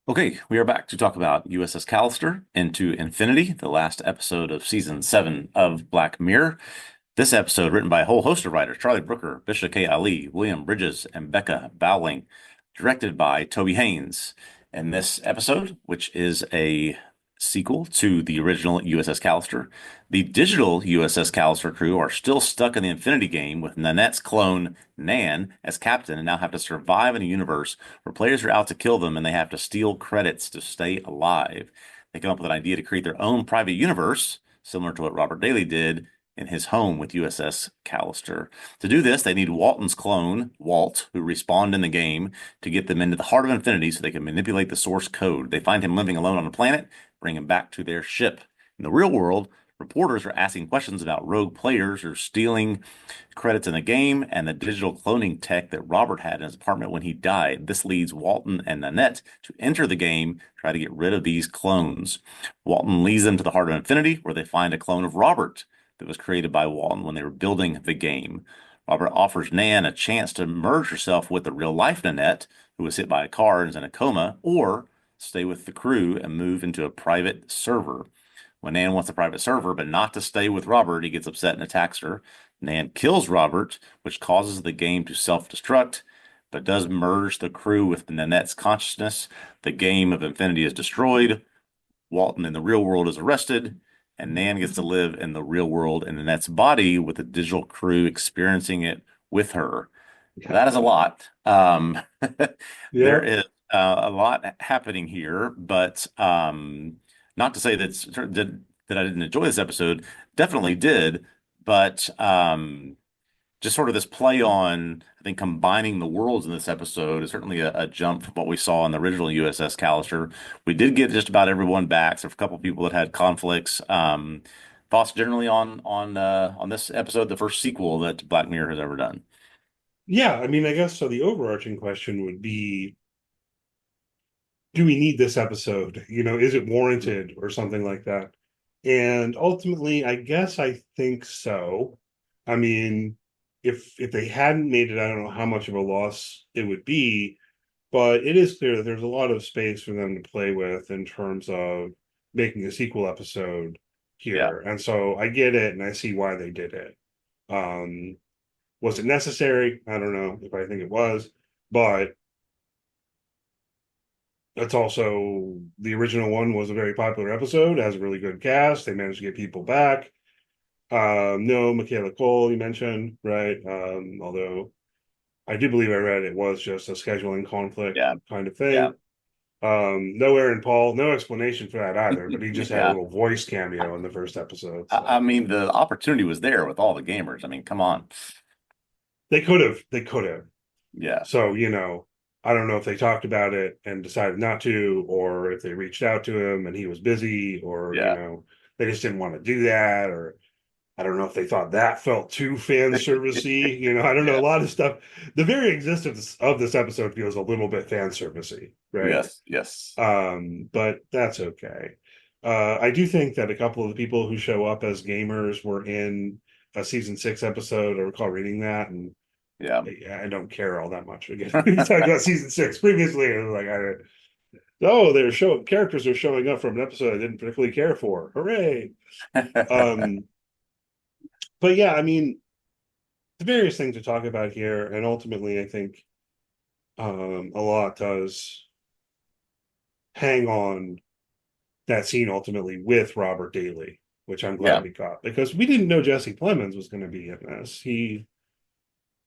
Okay, we are back to talk about USS Callister into Infinity, the last episode of season 7 of Black Mirror. This episode, written by a whole host of writers: Charlie Brooker, Bishop K. Ali, William Bridges, and Becca Bowling, directed by Toby Haynes. In this episode, which is a sequel to the original USS Callister, the digital USS Callister crew are still stuck in the Infinity game with Nanette's clone Nan as captain and now have to survive in a universe where players are out to kill them and they have to steal credits to stay alive. They come up with an idea to create their own private universe, similar to what Robert Daly did in his home with USS Callister. To do this, they need Walton's clone, Walt, who respawned in the game, to get them into the heart of Infinity so they can manipulate the source code. They find him living alone on a planet, bring him back to their ship. In the real world, reporters are asking questions about rogue players who are stealing credits in the game and the digital cloning tech that Robert had in his apartment when he died. This leads Walton and Nanette to enter the game, try to get rid of these clones. Walton leads them to the heart of Infinity, where they find a clone of Robert that was created by Walton when they were building the game. Robert offers Nan a chance to merge herself with the real-life Nanette, who was hit by a car and is in a coma, or stay with the crew and move into a private server. When Nan wants a private server, but not to stay with Robert, he gets upset and attacks her. Nan kills Robert, which causes the game to self-destruct, but does merge the crew with Nanette's consciousness. The game of Infinity is destroyed. Walton in the real world is arrested, and Nan gets to live in the real world in Nanette's body with the digital crew experiencing it with her. Yeah. That is a lot. There Yeah. is a lot happening here, but not to say that I didn't enjoy this episode. Definitely did, but just sort of this play on, I think, combining the worlds in this episode is certainly a jump from what we saw in the original USS Callister. We did get just about everyone back. So, for a couple of people that had conflicts. Thoughts generally on this episode, the first sequel that Black Mirror has ever done. Yeah. I mean, I guess so. The overarching question would be, do we need this episode? Is it warranted or something like that? And ultimately, I guess I think so. I mean, if they hadn't made it, I don't know how much of a loss it would be, but it is clear that there's a lot of space for them to play with in terms of making a sequel episode Yeah. here. And so I get it and I see why they did it. Um, Was it necessary? I don't know if I think it was, but it's also the original one was a very popular episode, has a really good cast. They managed to get people back. No, Michaela Cole, you mentioned, right? Although I do believe I read it was just a scheduling conflict Yeah. kind of Yeah. thing. No Aaron Paul, no explanation for that either, but he just had a Yeah. little voice cameo in the first episode. I So mean, the opportunity was there with all the gamers. I mean, come on. they could have. Yeah. So, I don't know if they talked about it and decided not to, or if they reached out to him and he was busy, or, Yeah. they just didn't want to do that, or I don't know if they thought that felt too fan servicey. I don't know. A Yeah. lot of stuff. The very existence of this episode feels a little bit fan servicey, right? Yes. Yes. But that's okay. I do think that a couple of the people who show up as gamers were in a season 6 episode. I recall reading that, and Yeah. I don't care all that much. Again, we talked about season 6 previously, and like, they're showing characters are showing up from an episode I didn't particularly care for. Hooray! Um, but yeah, I mean, the various things to talk about here, and ultimately, I think a lot does hang on that scene ultimately with Robert Daly, which I'm glad Yeah. we got because we didn't know Jesse Plemons was going to be in this.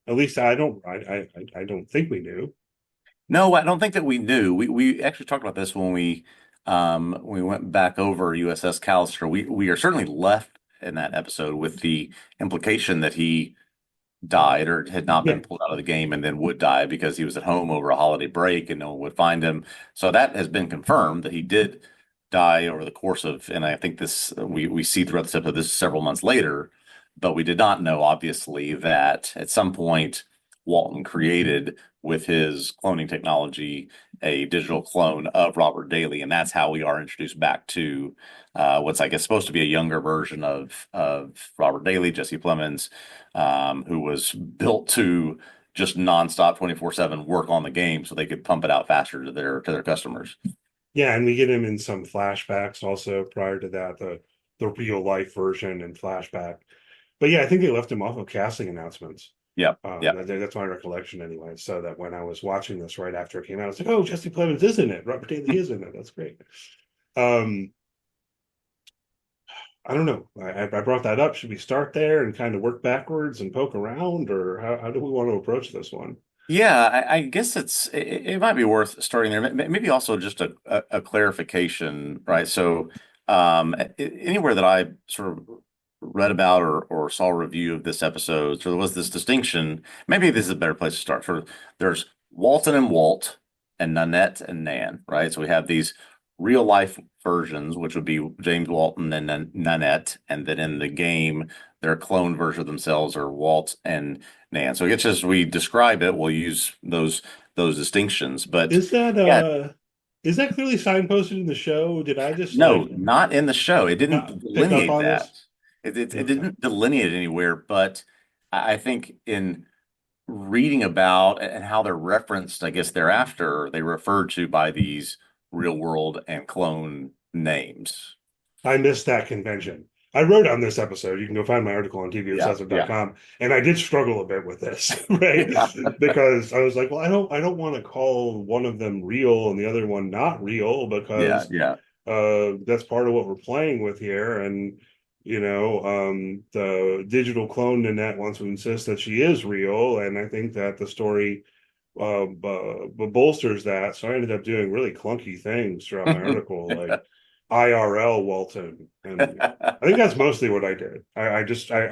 At least I don't think we knew. No, I don't think that we knew. We actually talked about this when we went back over USS Callister. We are certainly left in that episode with the implication that he died or had not Yeah, been pulled out of the game and then would die because he was at home over a holiday break and no one would find him. So that has been confirmed that he did die over the course of, and I think this we see throughout this episode, this is several months later, but we did not know obviously that at some point Walton created with his cloning technology a digital clone of Robert Daly, and that's how we are introduced back to what's I guess supposed to be a younger version of Robert Daly, Jesse Plemons, who was built to just nonstop 24/7 work on the game so they could pump it out faster to their customers. Yeah, and we get him in some flashbacks also prior to that, the real life version and flashback. But yeah, I think they left him off of casting announcements. Yep. Yep. That's my recollection anyway. So that when I was watching this right after it came out, I was like, "Oh, Jesse Plemons is in it. Robert Daly is in it. That's great." Um, I don't know. I brought that up. Should we start there and kind of work backwards and poke around, or how do we want to approach this one? Yeah, I guess it might be worth starting there. Maybe also just a clarification, right? So, anywhere that I sort of read about or saw a review of this episode, so there was this distinction. Maybe this is a better place to start. Sort of, there's Walton and Walt, and Nanette and Nan, right? So we have these real life versions, which would be James Walton and Nanette, and then in the game, their clone version of themselves are Walt and Nan. So I guess as we describe it, we'll use those distinctions. But Is that yeah, is that clearly signposted in the show? Did I just no, like not in the show. It didn't not pick up delineate on that. this? It Okay. didn't delineate it anywhere, but I think in reading about and how they're referenced, I guess thereafter, they referred to by these real world and clone names. I missed that convention. I wrote on this episode. You can go find my article on Yeah, yeah, tvobsessive.com. And I did struggle a bit with this, right? yeah, Because I was like, well, I don't want to call one of them real and the other one not real yeah, because yeah. that's part of what we're playing with here. And the digital clone Nanette wants to insist that she is real, and I think that the story bolsters that. So I ended up doing really clunky things throughout my article, like IRL Walton, and I think that's mostly what I did. I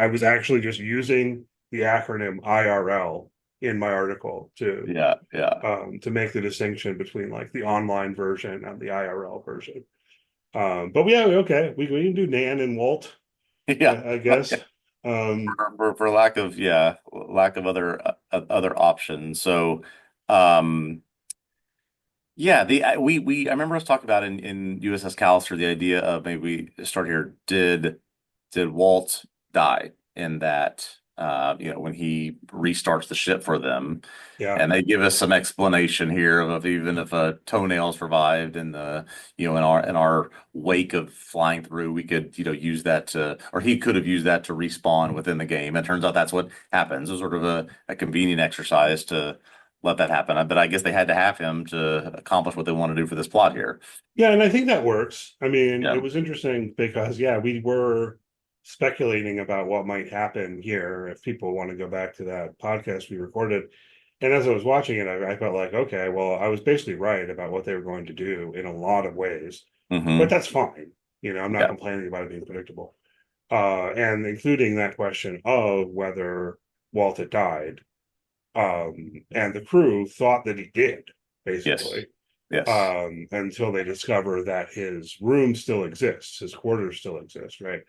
was actually just using the acronym IRL in my article Yeah, yeah, to make the distinction between like the online version and the IRL version. But yeah, okay, we can do Nan and Walt, yeah. I guess. Um, For lack of lack of other options. So, um, yeah, we I remember us talking about in USS Callister the idea of maybe we start here. Did Walt die in that when he restarts the ship for them? yeah. And they give us some explanation here of even if a toenail survived in the in our wake of flying through, we could use that to, or he could have used that to respawn within the game. It turns out that's what happens. It was sort of a convenient exercise to let that happen. But I guess they had to have him to accomplish what they want to do for this plot here. Yeah, and I think that works. I mean, it Yeah. was interesting because, yeah, we were speculating about what might happen here if people want to go back to that podcast we recorded. And as I was watching it, I felt like, okay, well, I was basically right about what they were going to do in a lot of ways, but Hmm. that's fine. I'm not Yeah. complaining about it being predictable. And including that question of whether Walt had died. And the crew thought that he did, Yes. basically, Yes. until they discover that his room still exists, his quarters still exist, right?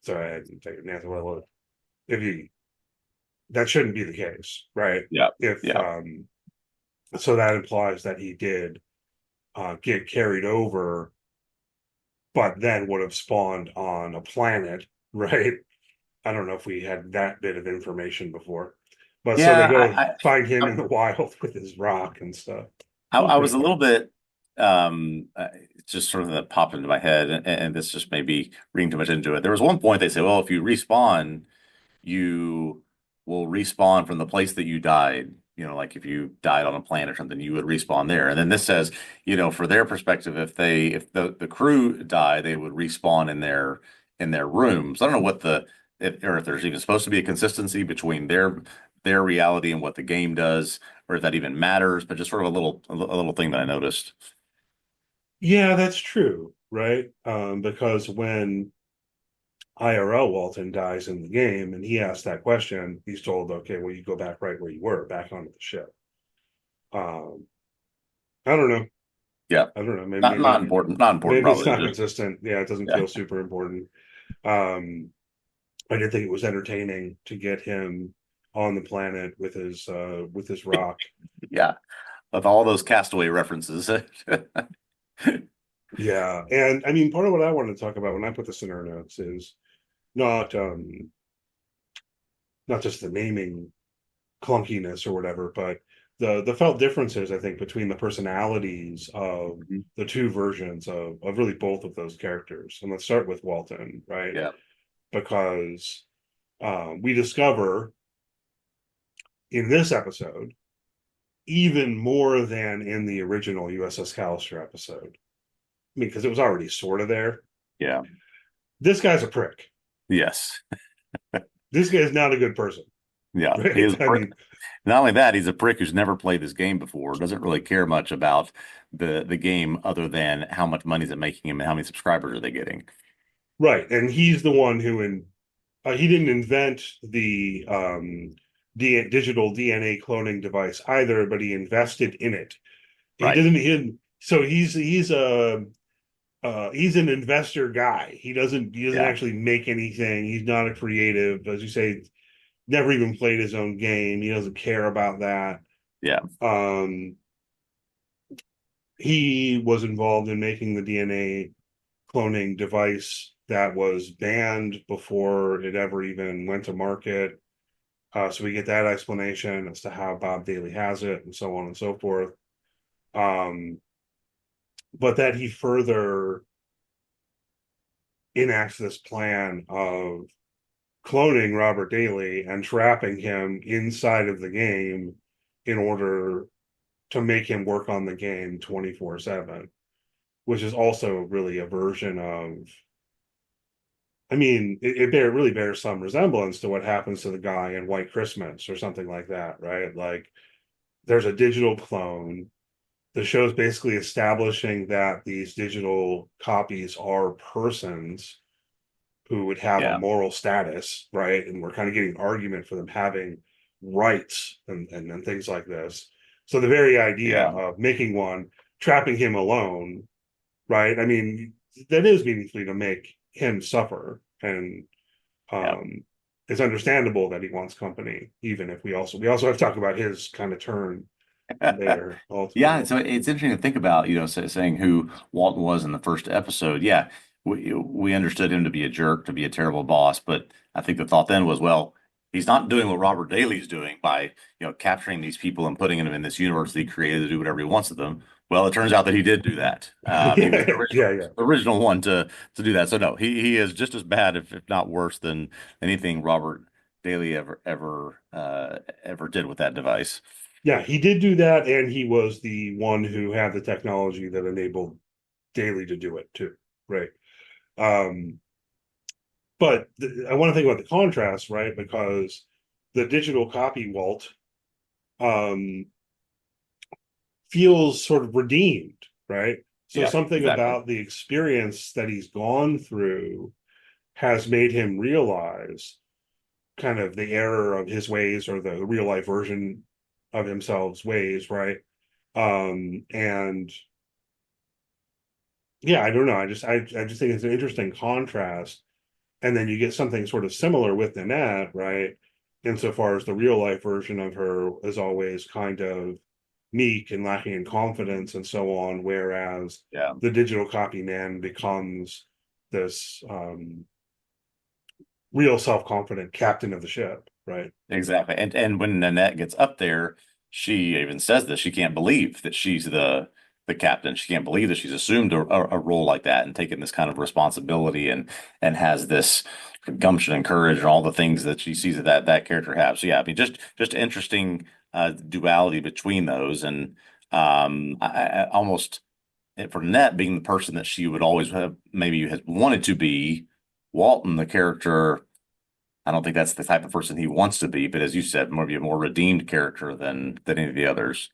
So I had to take an answer. Well, if he that shouldn't be the case, right? Yeah. If Yeah. so that implies that he did get carried over, but then would have spawned on a planet, right? I don't know if we had that bit of information before. But so they Yeah. go find him I, in the wild with his rock and stuff. It was I pretty was a little fun. bit just sort of that popped into my head, and this just may be reading too much into it. There was one point they say, well, if you respawn, you will respawn from the place that you died. Like if you died on a planet or something, you would respawn there. And then this says, for their perspective, if the crew die, they would respawn in their rooms. I don't know what or if there's even supposed to be a consistency between their reality and what the game does, or if that even matters, but just sort of a little thing that I noticed. Yeah, that's true, right? Because when IRL Walton dies in the game and he asks that question, he's told, okay, well, you go back right where you were, back onto the ship. Um, I don't know. Yeah. I don't know. Maybe, Not maybe, important. Not important, maybe it's probably. not Just consistent. Yeah, it doesn't yeah. feel super important. Um, I did think it was entertaining to get him on the planet with his rock. Yeah. With all those castaway references. Yeah, and I mean, part of what I wanted to talk about when I put this in our notes is not not just the naming clunkiness or whatever, but the felt differences, I think, between the personalities of Mhm. the two versions of really both of those characters. And let's start with Walton, right? Yeah. Because we discover in this episode, even more than in the original USS Callister episode. I mean, because it was already sort of there. Yeah. This guy's a prick. Yes. This guy is not a good person, Yeah. He right? is a I prick. mean, Not only that, he's a prick who's never played this game before, doesn't really care much about the game other than how much money is it making him and how many subscribers are they getting. right. And he's the one who he didn't invent the digital DNA cloning device either, but he invested in it. He Right. didn't. So he's an investor guy. He doesn't Yeah. actually make anything. He's not a creative, as you say. Never even played his own game. He doesn't care about that. Yeah. Um, he was involved in making the DNA cloning device that was banned before it ever even went to market. So we get that explanation as to how Bob Daly has it and so on and so forth. Um, but that he further enacts this plan of cloning Robert Daly and trapping him inside of the game in order to make him work on the game 24/7, which is also really a version of, I mean, it really bears some resemblance to what happens to the guy in White Christmas or something like that, right? Like there's a digital clone. The show's basically establishing that these digital copies are persons who would have a Yeah. moral status, right? And we're kind of getting an argument for them having rights and things like this. So the very idea Yeah. of making one, trapping him alone, right? I mean, that is meaningfully to make him suffer. And Yeah. um it's understandable that he wants company, even if we also have to talk about his kind of turn there Yeah, ultimately. so it's interesting to think about, saying who Walton was in the first episode. Yeah, we understood him to be a jerk, to be a terrible boss, but I think the thought then was, well, he's not doing what Robert Daly's doing by, capturing these people and putting them in this universe that he created to do whatever he wants with them. Well, it turns out that he did do that. He was Yeah, yeah, yeah. the original one to do that. So no, he is just as bad, if not worse, than anything Robert Daly ever did with that device. Yeah, he did do that, and he was the one who had the technology that enabled Daly to do it too, right? Um, but I want to think about the contrast, right? Because the digital copy Walt um, feels sort of redeemed, right? So Yeah, something exactly. about the experience that he's gone through has made him realize kind of the error of his ways or the real life version of himself's ways, right? And yeah, I don't know. I just think it's an interesting contrast. And then you get something sort of similar with Nanette, right? Insofar as the real life version of her is always kind of meek and lacking in confidence and so on, whereas Yeah. the digital copy man becomes this real self-confident captain of the ship, right? Exactly. And when Nanette gets up there, she even says that she can't believe that she's the captain. She can't believe that she's assumed a role like that and taken this kind of responsibility and has this gumption and courage and all the things that she sees that character have. So yeah, I mean just interesting duality between those and I almost for Nanette being the person that she would always have maybe has wanted to be, Walton, the character. I don't think that's the type of person he wants to be, but as you said, maybe a more redeemed character than any of the others.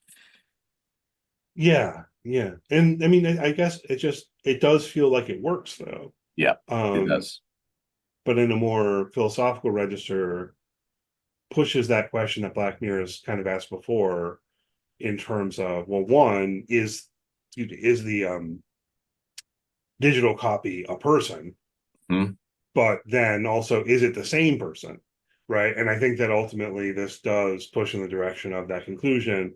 Yeah, yeah. And I mean, I guess it does feel like it works though. Yeah, it Um, does. but in a more philosophical register, pushes that question that Black Mirror has kind of asked before in terms of, well, one is the digital copy a person, Hmm. but then also is it the same person, right? And I think that ultimately this does push in the direction of that conclusion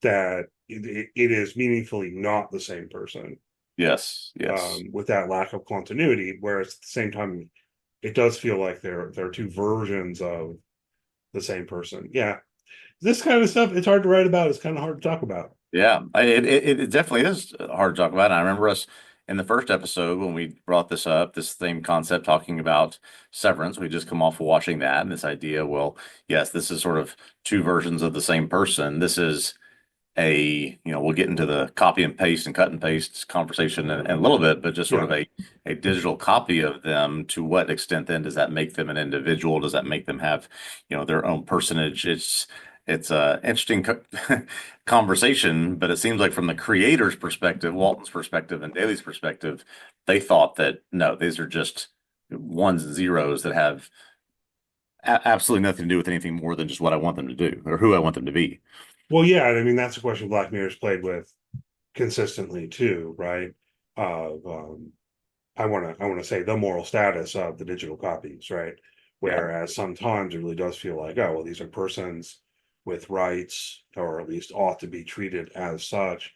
that it is meaningfully not the same person, Yes, yes. with that lack of continuity. Whereas at the same time, it does feel like there are two versions of the same person. Yeah, this kind of stuff, it's hard to write about. It's kind of hard to talk about. Yeah, it definitely is hard to talk about. And I remember us in the first episode when we brought this up, this same concept, talking about Severance. We just come off of watching that, and this idea, well, yes, this is sort of two versions of the same person. This is we'll get into the copy and paste and cut and paste conversation in a little bit, but just sort Yeah. of a digital copy of them. To what extent then does that make them an individual? Does that make them have, their own personage? It's a interesting conversation, but it seems like from the creator's perspective, Walton's perspective, and Daly's perspective, they thought that no, these are just ones and zeros that have absolutely nothing to do with anything more than just what I want them to do or who I want them to be. Well, yeah, I mean that's a question Black Mirror's played with consistently too, right? Of I want to say the moral status of the digital copies, right? Yeah, Whereas sometimes it really does feel like, oh, well, these are persons with rights, or at least ought to be treated as such.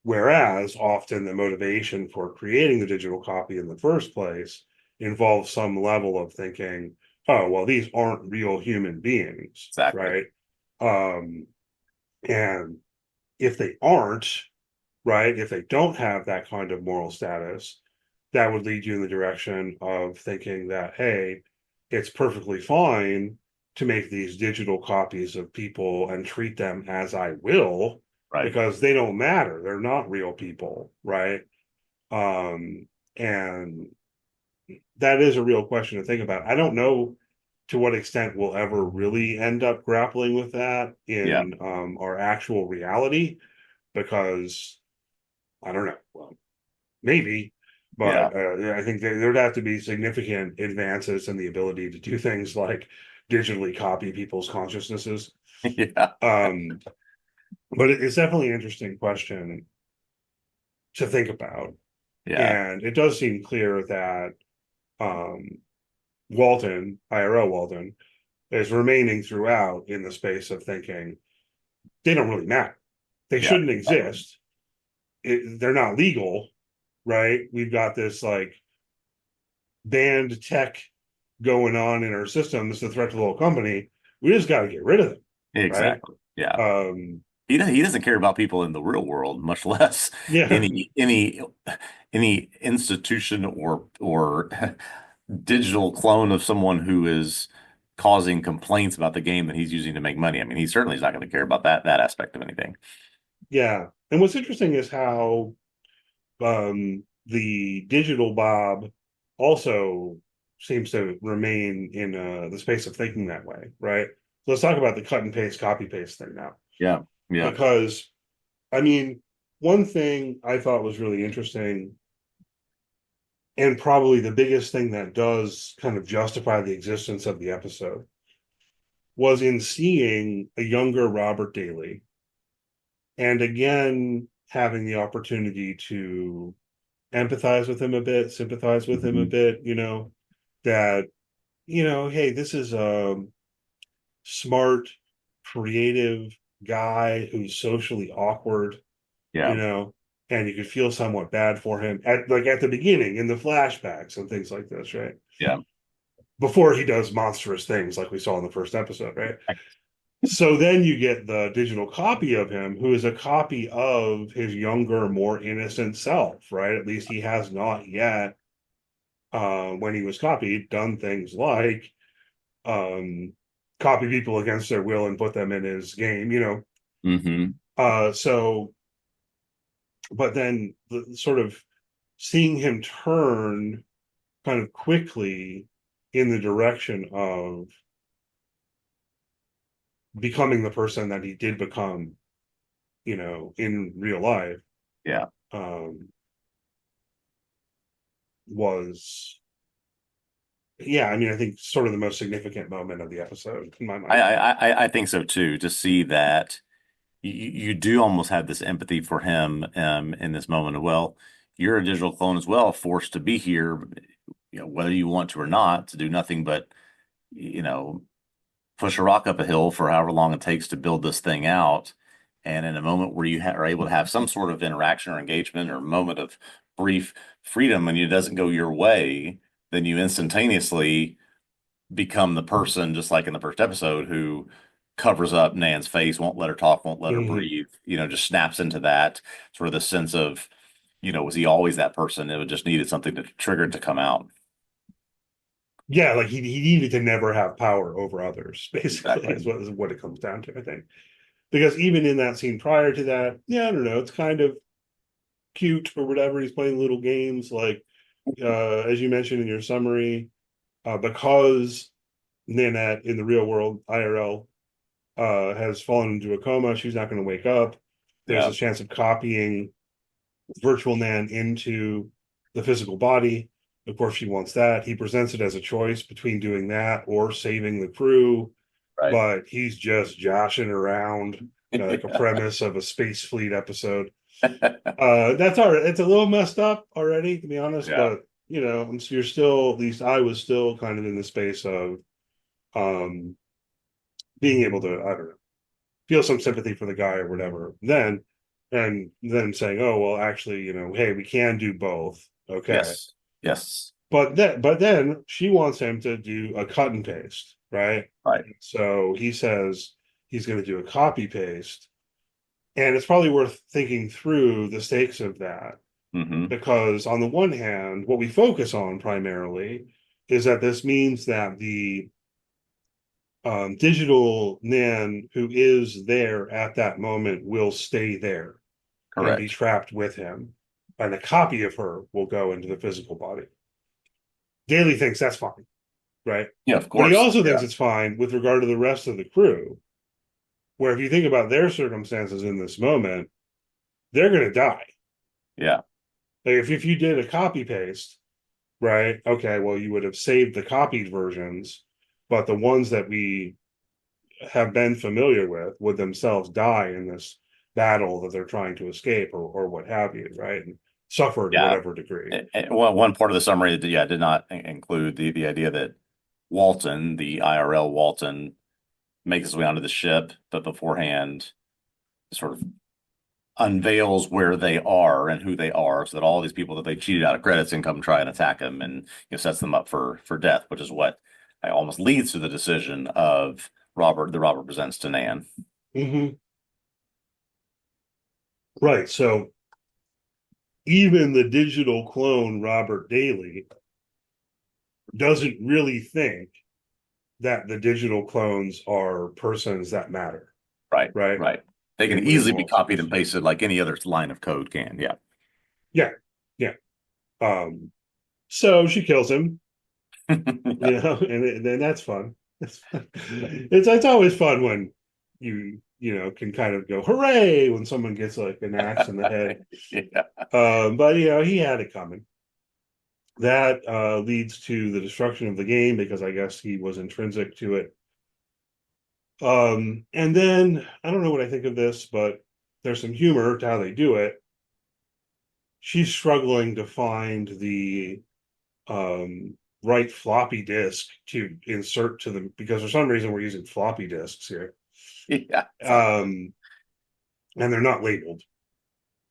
Whereas often the motivation for creating the digital copy in the first place involves some level of thinking, oh, well, these aren't real human beings, exactly. right? Um, and if they aren't, right, if they don't have that kind of moral status, that would lead you in the direction of thinking that, hey, it's perfectly fine to make these digital copies of people and treat them as I will Right. because they don't matter. They're not real people, right? Um, and that is a real question to think about. I don't know to what extent we'll ever really end up grappling with that Yeah. in our actual reality because I don't know. Well, maybe, Yeah. but I think there'd have to be significant advances in the ability to do things like digitally copy people's consciousnesses. Yeah. Um, but it's definitely an interesting question to think about. Yeah. And it does seem clear that um, Walton, IRL Walton, is remaining throughout in the space of thinking they don't really matter. They Yeah. shouldn't Exactly. exist. They're not legal, right? We've got this like banned tech going on in our system. This is a threat to the whole company. We just got to get rid of them, right? Exactly. Yeah. Um, He doesn't care about people in the real world, much less yeah, any institution or digital clone of someone who is causing complaints about the game that he's using to make money. I mean, he certainly is not going to care about that aspect of anything. yeah. And what's interesting is how the digital Bob also seems to remain in the space of thinking that way, right? So let's talk about the cut and paste, copy paste thing now, Yeah. Yeah. because I mean, one thing I thought was really interesting, and probably the biggest thing that does kind of justify the existence of the episode, was in seeing a younger Robert Daly, and again having the opportunity to empathize with him a bit, sympathize with him a Mhm. bit, that, hey, this is a smart, creative guy who's socially awkward, you Yeah. know, and you could feel somewhat bad for him at the beginning in the flashbacks and things like this, right? Yeah. Before he does monstrous things like we saw in the first episode, right? So then you get the digital copy of him, who is a copy of his younger, more innocent self, right? At least he has not yet, when he was copied, done things like um, copy people against their will and put them in his game. Hmm. So, but then sort of seeing him turn kind of quickly in the direction of becoming the person that he did become, in real life, Yeah. um, was, yeah, I mean, I think sort of the most significant moment of the episode in my I, mind. I I think so too. To see that you do almost have this empathy for him in this moment of, well, you're a digital clone as well, forced to be here, whether you want to or not, to do nothing but, you know, push a rock up a hill for however long it takes to build this thing out. And in a moment where you are able to have some sort of interaction or engagement or moment of brief freedom and it doesn't go your way, then you instantaneously become the person, just like in the first episode, who covers up Nan's face, won't let her talk, won't let her Mhm. breathe, just snaps into that sort of the sense of, was he always that person? It just needed something to trigger it to come out. Yeah, like he needed to never have power over others, basically, Exactly. is what it comes down to, I think. Because even in that scene prior to that, yeah, I don't know, it's kind of cute or whatever. He's playing little games, like as you mentioned in your summary, because Nanette in the real world, IRL, has fallen into a coma. She's not going to wake up. There's a Yeah. chance of copying virtual Nan into the physical body. Of course, she wants that. He presents it as a choice between doing that or saving the crew, Right. but he's just joshing around, like a premise of a space fleet episode. That's all right. It's a little messed up already, to be honest, Yeah. but you're still, at least I was still kind of in the space of um being able to, I don't know, feel some sympathy for the guy or whatever. And then saying, oh well, actually, hey, we can do both. Okay. Yes. Yes. But then she wants him to do a cut and paste, right? Right. So he says he's going to do a copy paste. And it's probably worth thinking through the stakes of that, Hmm. because on the one hand, what we focus on primarily is that this means that the digital Nan who is there at that moment will stay there and be Correct. trapped with him, and a copy of her will go into the physical body. Daly thinks that's fine, right? Yeah, of But he course. also thinks Yeah. it's fine with regard to the rest of the crew, where if you think about their circumstances in this moment, they're going to die. Yeah. Like if you did a copy paste, right? Okay, well, you would have saved the copied versions, but the ones that we have been familiar with would themselves die in this battle that they're trying to escape, or what have you, right? And suffer to Yeah. whatever degree. Well, one part of the summary, yeah, did not include the idea that Walton, the IRL Walton, makes his way onto the ship, but beforehand sort of unveils where they are and who they are, so that all these people that they cheated out of credits can come try and attack him, and sets them up for death, which is what almost leads to the decision of Robert. The Robert presents to Nan. Mm-hmm. Right. So even the digital clone Robert Daly doesn't really think that the digital clones are persons that matter, Right, right? right. They can In easily be copied Walton's. and pasted like any other line of code can. Yeah. Yeah, yeah. Um, so she kills him, and then that's fun. It's fun. It's always fun when can kind of go hooray when someone gets like an axe in the head. Yeah. But he had it coming. That leads to the destruction of the game because I guess he was intrinsic to it. And then I don't know what I think of this, but there's some humor to how they do it. She's struggling to find the right floppy disk to insert to them, because for some reason we're using floppy disks here. Yeah. And they're not labeled.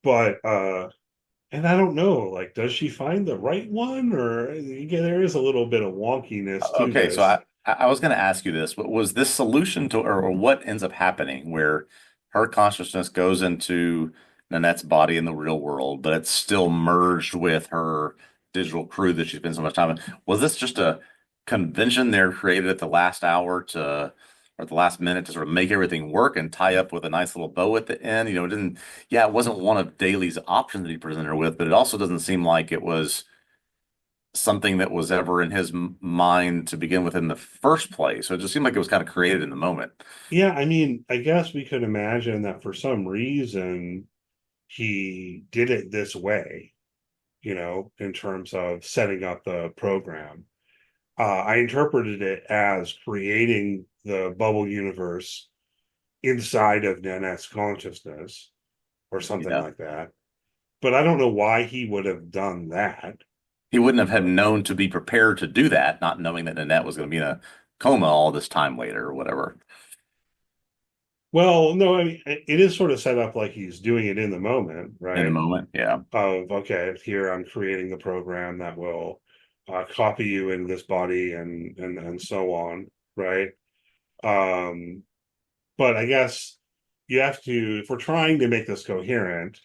But and I don't know, like, does she find the right one? Or again, there is a little bit of wonkiness to Okay, so this. I was going to ask you this, but was this solution to, or what ends up happening where her consciousness goes into Nanette's body in the real world, but it's still merged with her digital crew that she spends so much time in? Was this just a convention they're created at the last hour to, or at the last minute to sort of make everything work and tie up with a nice little bow at the end? It didn't, yeah, it wasn't one of Daly's options that he presented her with, but it also doesn't seem like it was something that was ever in his mind to begin with in the first place. So it just seemed like it was kind of created in the moment. Yeah, I mean, I guess we could imagine that for some reason he did it this way, in terms of setting up the program. I interpreted it as creating the bubble universe inside of Nanette's consciousness or something Yeah. like that. But I don't know why he would have done that. He wouldn't have had known to be prepared to do that, not knowing that Nanette was going to be in a coma all this time later or whatever. Well, no, I mean, it is sort of set up like he's doing it in the moment, In the right? moment. Yeah. Of, okay, here I'm creating the program that will copy you in this body and so on, right? Um, but I guess you have to, if we're trying to make this coherent,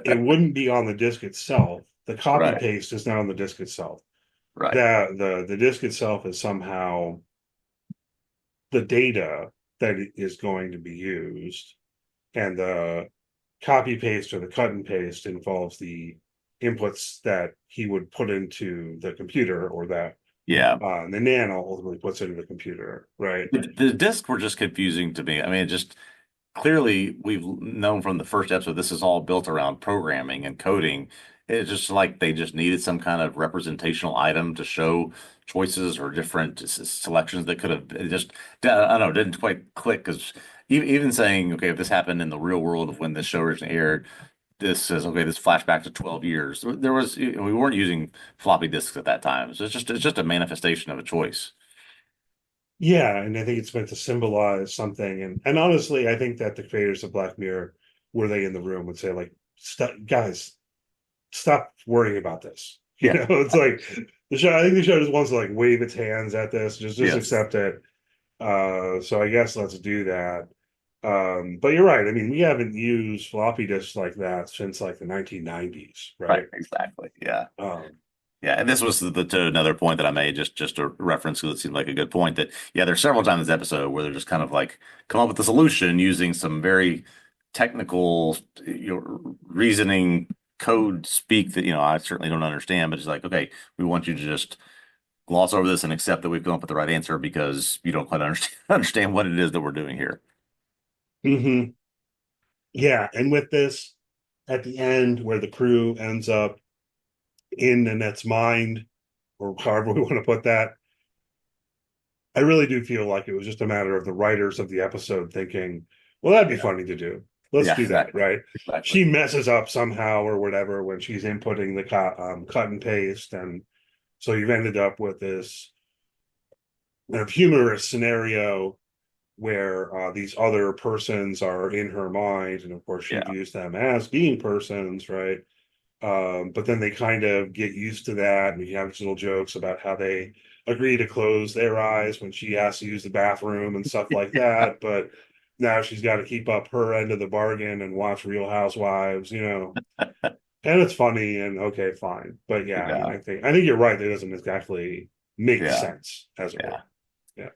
it wouldn't be on the disk itself. The copy Right, paste is not on the disk itself. right. The disk itself is somehow the data that is going to be used, and the copy paste or the cut and paste involves the inputs that he would put into the computer, or that Yeah. the nano ultimately puts into the computer, right? The discs were just confusing to me. I mean, it just clearly we've known from the first episode this is all built around programming and coding. It's just like they just needed some kind of representational item to show choices or different selections that could have it just I don't know, didn't quite click because even saying, okay, if this happened in the real world of when this show originally aired, this says, okay, this flashback to 12 years. There was, we weren't using floppy disks at that time. So it's just a manifestation of a choice. Yeah, and I think it's meant to symbolize something. And honestly, I think that the creators of Black Mirror, were they in the room, would say like, guys, stop worrying about this." Yeah. It's like the show. I think the show just wants to like wave its hands at this, just Yes. accept it. So I guess let's do that. But you're right. I mean, we haven't used floppy disks like that since like the 1990s, Right. right? Exactly. Yeah. Um, Yeah, and this was to another point that I made, just a reference because it seemed like a good point that yeah, there's several times in this episode where they're just kind of like come up with a solution using some very technical, reasoning code speak that I certainly don't understand, but it's like okay, we want you to just gloss over this and accept that we've come up with the right answer because you don't quite understand understand what it is that we're doing here. mhm. Yeah, and with this, at the end, where the crew ends up in Annette's mind, or however we want to put that, I really do feel like it was just a matter of the writers of the episode thinking, well, that'd be Yeah, funny to do. Let's yeah, do that, exactly, right? exactly. She messes up somehow or whatever when she's inputting the cut and paste. And so you've ended up with this kind of humorous scenario where these other persons are in her mind. And of course, she Yeah, views them as being persons, right? But then they kind of get used to that, and you have these little jokes about how they agree to close their eyes when she has to use the bathroom and stuff like that. But now she's got to keep up her end of the bargain and watch Real Housewives. And it's funny and okay, fine. But yeah, I mean, yeah, I think you're right. It doesn't exactly make yeah, sense, as it yeah. were. Yeah.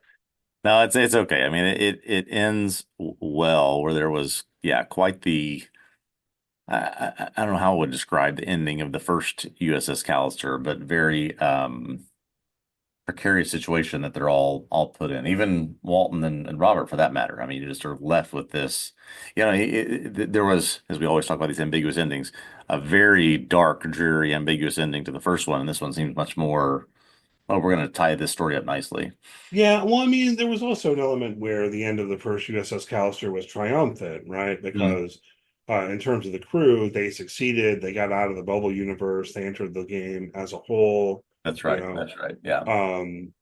No, it's okay. I mean, it ends well where there was, yeah, quite the I don't know how I would describe the ending of the first USS Callister, but very precarious situation that they're all put in. Even Walton and Robert, for that matter. I mean, you're just sort of left with this. There was, as we always talk about these ambiguous endings, a very dark, dreary, ambiguous ending to the first one, and this one seems much more. Oh, we're going to tie this story up nicely. Yeah, well, I mean, there was also an element where the end of the first USS Callister was triumphant, right? Mm, Because in terms of the crew, they succeeded. They got out of the bubble universe. They entered the game as a whole, that's you right. know. That's right. Yeah. Um,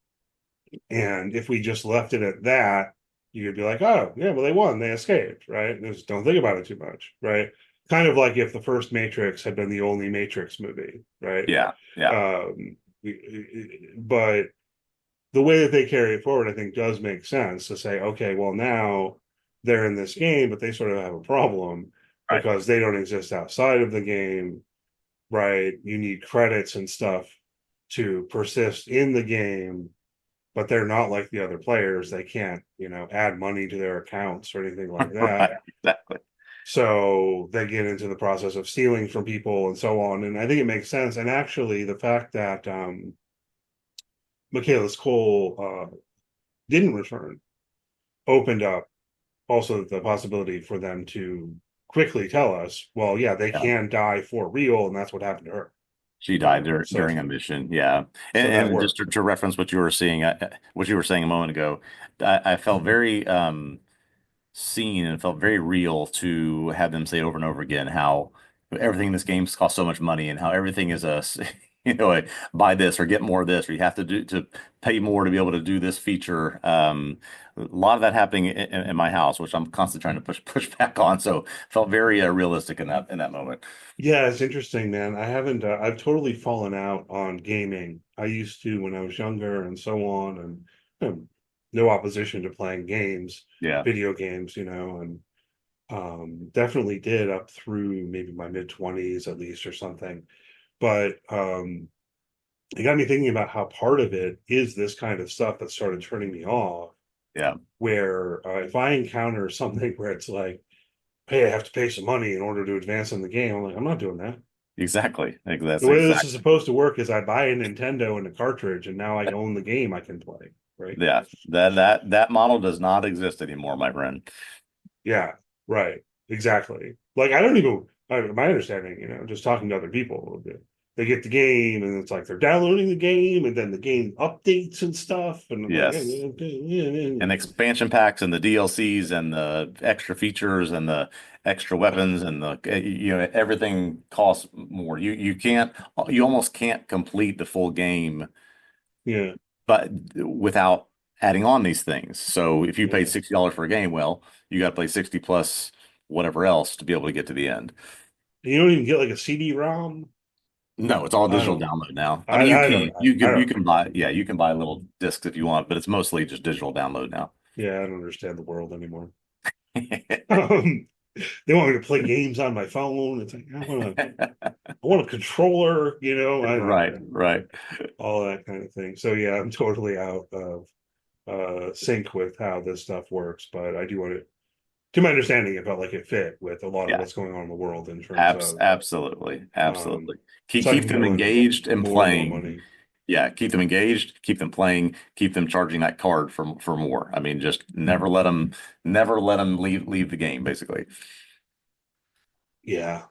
and if we just left it at that, you could be like, oh, yeah, well, they won. They escaped, right? And just don't think about it too much, right? Kind of like if the first Matrix had been the only Matrix movie, right? Yeah. Yeah. Um, but the way that they carry it forward, I think, does make sense to say, okay, well, now they're in this game, but they sort of have a problem Right. because they don't exist outside of the game, right? You need credits and stuff to persist in the game, but they're not like the other players. They can't, add money to their accounts or anything like that. Right. Exactly. So they get into the process of stealing from people and so on. And I think it makes sense. And actually, the fact that Michaelis Cole didn't return opened up also the possibility for them to quickly tell us, well, yeah, they Yeah. can die for real, and that's what happened to her. She died So during a mission. Yeah, so that and just worked. to reference what you were seeing, what you were saying a moment ago, I felt very seen and it felt very real to have them say over and over again how everything in this game costs so much money and how everything is a buy this or get more of this or you have to pay more to be able to do this feature. A lot of that happening in my house, which I'm constantly trying to push back on. So felt very realistic in that moment. Yeah, it's interesting, man. I haven't. I've totally fallen out on gaming. I used to when I was younger, and so on. And no opposition to playing games, Yeah. video games, and definitely did up through maybe my mid-20s at least or something. But it got me thinking about how part of it is this kind of stuff that started turning me off. Yeah. Where if I encounter something where it's like, hey, I have to pay some money in order to advance in the game, I'm like, I'm not doing that. Exactly. That's The way this is exactly. supposed to work is I buy a Nintendo and a cartridge, and now I own the game I can play, right? Yeah. That model does not exist anymore, my friend. Yeah, right. Exactly. Like I don't even my understanding, just talking to other people, they get the game and it's like they're downloading the game and then the game updates and stuff. And I'm like, Yes. And expansion packs and the DLCs and the extra features and the extra weapons and the everything costs more. You almost can't complete the full game yeah, but without adding on these things. So if you paid yeah. $60 for a game, well, you got to play 60 plus whatever else to be able to get to the end. And you don't even get like a CD-ROM. No, it's all I digital don't know. download now. I mean, I, I don't I you don't can buy yeah, you can buy little discs if you want, but it's mostly just digital download now. yeah, I don't understand the world anymore. Um, they want me to play games on my phone. It's like I want a controller, I don't Right, know, right. all that kind of thing. So yeah, I'm totally out of sync with how this stuff works, but I do want it. To my understanding, it felt like it fit with a lot of Yeah, what's going on in the world in terms of absolutely, um, absolutely. Keep sucking them everyone engaged and more and more playing. money. Yeah, keep them engaged, keep them playing, keep them charging that card for more. I mean, just never let them leave the game, basically. Yeah,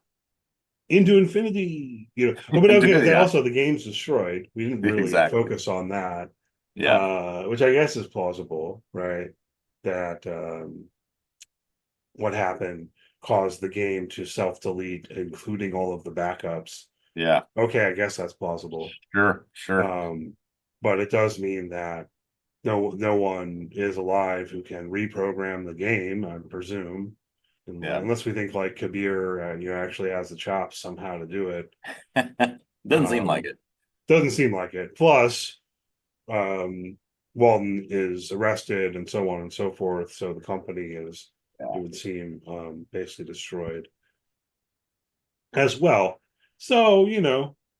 into infinity. Oh, but okay. Then Yeah, also the game's destroyed. We didn't really exactly. focus on that, Yeah, which I guess is plausible, right? That what happened caused the game to self-delete, including all of the backups. yeah, Okay, I guess that's plausible. sure. Um, but it does mean that no one is alive who can reprogram the game, I presume, Yeah. unless we think like Kabir, actually has the chops somehow to do it. Doesn't seem like Um, it. doesn't seem like it. Plus, um, Walton is arrested and so on and so forth. So the company is, it Yeah, would seem, basically destroyed as well. So,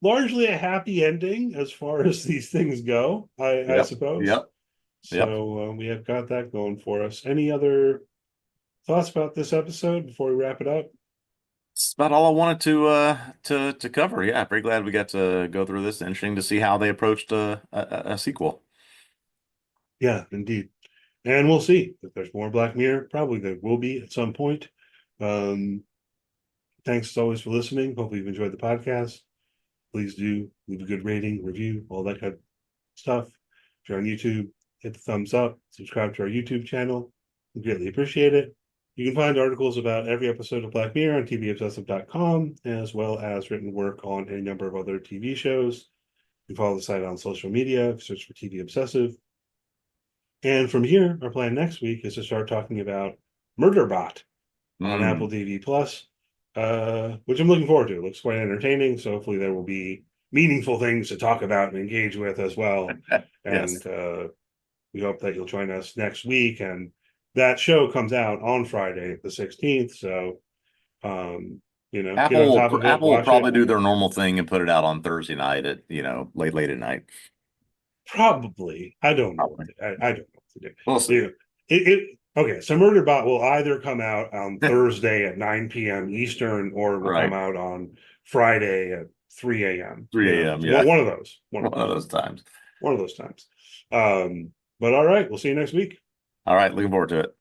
largely a happy ending as far as these things go, I yep, suppose. yep, yep. So we have got that going for us. Any other thoughts about this episode before we wrap it up? It's about all I wanted to cover. Yeah, pretty glad we got to go through this. Interesting to see how they approached a sequel. Yeah, indeed. And we'll see if there's more Black Mirror. Probably there will be at some point. Um, thanks as always for listening. Hopefully you've enjoyed the podcast. Please do leave a good rating, review, all that kind of stuff. If you're on YouTube, hit the thumbs up, subscribe to our YouTube channel. We greatly appreciate it. You can find articles about every episode of Black Mirror on tvobsessive.com, as well as written work on a number of other TV shows. You can follow the site on social media, search for TV Obsessive. And from here, our plan next week is to start talking about Murderbot on Apple Mm. TV Plus, which I'm looking forward to. It looks quite entertaining, so hopefully there will be meaningful things to talk about and engage with as well. Yes. And we hope that you'll join us next week. And that show comes out on Friday, the 16th. So, get on top of it, Apple will watch probably it. do their normal thing and put it out on Thursday night at, late at night. Probably. I don't know Probably. I don't know what to do. We'll see. Okay, so Murderbot will either come out on Thursday at 9 p.m. Eastern or it will come Right. out on Friday at 3 a.m. 3 a.m. One Yeah. one of those. One of those times. One of those times. But all right, we'll see you next week. All right. Looking forward to it.